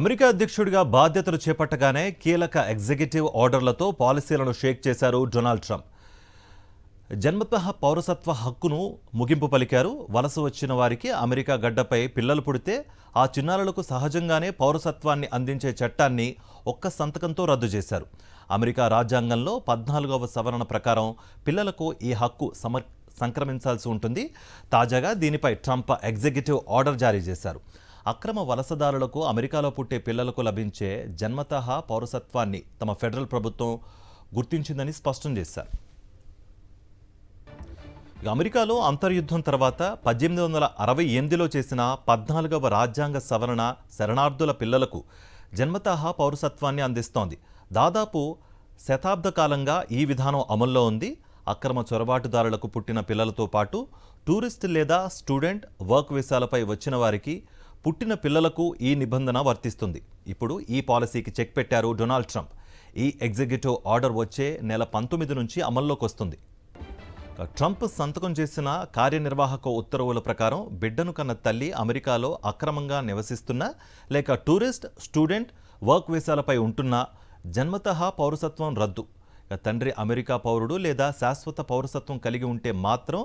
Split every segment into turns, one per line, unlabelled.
America అధ్యక్షుడిగా బాధ్యతలు చేపట్టగానే కీలక ఎగ్జిక్యూటివ్ ఆర్డర్లతో పాలసీలను షేక్ చేశారు డొనాల్డ్ ట్రంప్. జన్మతః పౌరసత్వ హక్కును ముగింపు పలికారు. వలస వచ్చిన వారికి అమెరికా గడ్డపై పిల్లలు పుడితే ఆ చిన్నారులకు సహజంగానే పౌరసత్వాన్ని అందించే చట్టాన్ని ఒక్క సంతకంతో రద్దు చేశారు. అమెరికా రాజ్యాంగంలో 14వ సవరణ ప్రకారం పిల్లలకు ఈ హక్కు సంక్రమించాల్సి ఉంటుంది. తాజాగా దీనిపై ట్రంప్ ఎగ్జిక్యూటివ్ ఆర్డర్ జారీ చేశారు. అక్రమ వలసదారులకు అమెరికాలో పుట్టే పిల్లలకు లభించే జన్మతః పౌరసత్వాన్ని తమ ఫెడరల్ ప్రభుత్వం గుర్తించిందని స్పష్టం చేశారు. అమెరికాలో అంతర్యుద్ధం తర్వాత 1868లో చేసిన 14వ రాజ్యాంగ సవరణ శరణార్థుల పిల్లలకు జన్మతః పౌరసత్వాన్ని అందిస్తోంది. దాదాపు శతాబ్ద కాలంగా ఈ విధానం అమల్లో ఉంది. అక్రమ చొరబాటుదారులకు పుట్టిన పిల్లలతో పాటు టూరిస్ట్ లేదా స్టూడెంట్ వర్క్ వీసాలపై వచ్చిన వారికి పుట్టిన పిల్లలకు ఈ నిబంధన వర్తిస్తుంది. ఇప్పుడు ఈ పాలసీకి చెక్ పెట్టారు డొనాల్డ్ ట్రంప్. ఈ ఎగ్జిక్యూటివ్ ఆర్డర్ వచ్చే నెల 19 నుంచి అమల్లోకి వస్తుంది. ట్రంప్ సంతకం చేసిన కార్యనిర్వాహక ఉత్తర్వుల ప్రకారం బిడ్డను కన్న తల్లి అమెరికాలో అక్రమంగా నివసిస్తున్నా లేక టూరిస్ట్ స్టూడెంట్ వర్క్ వీసాలపై ఉంటున్నా జన్మతః పౌరసత్వం రద్దు. తండ్రి అమెరికా పౌరుడు లేదా శాశ్వత పౌరసత్వం కలిగి ఉంటే మాత్రం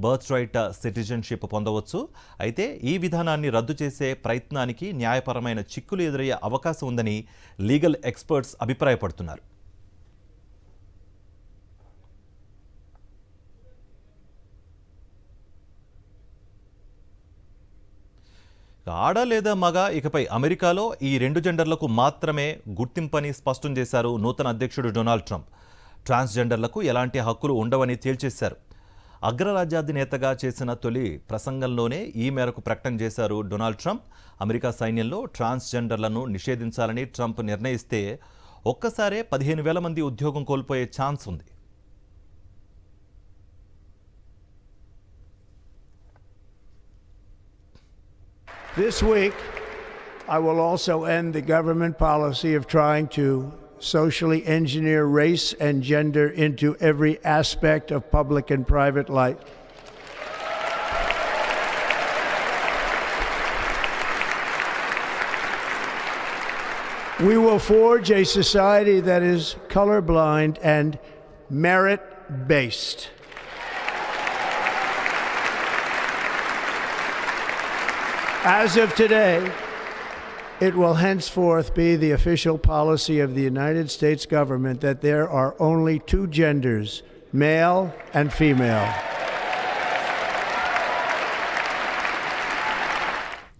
బర్త్ రైట్ సిటిజన్షిప్ పొందవచ్చు. అయితే ఈ విధానాన్ని రద్దు చేసే ప్రయత్నానికి న్యాయపరమైన చిక్కులు ఎదురయ్యే అవకాశం ఉందని లీగల్ ఎక్స్పర్ట్స్ అభిప్రాయపడుతున్నారు. ఆడ లేదా మగ ఇకపై అమెరికాలో ఈ 2 జెండర్లకు మాత్రమే గుర్తింపని స్పష్టం చేశారు నూతన అధ్యక్షుడు డొనాల్డ్ ట్రంప్. ట్రాన్స్జెండర్లకు ఎలాంటి హక్కులు ఉండవని తేల్చేశారు. అగ్రరాజ్యాధినేతగా చేసిన తొలి ప్రసంగంలోనే ఈ మేరకు ప్రకటన చేశారు డొనాల్డ్ ట్రంప్. అమెరికా సైన్యంలో ట్రాన్స్జెండర్లను నిషేధించాలని ట్రంప్ నిర్ణయిస్తే ఒక్కసారే 15,000 మంది ఉద్యోగం కోల్పోయే ఛాన్స్ ఉంది.
This week, I will also end the government policy of trying to socially engineer race and gender into every aspect of public and private life. We will forge a society that is colorblind and merit-based. As of today, it will henceforth be the official policy of the United States government that there are only 2 genders, male and female.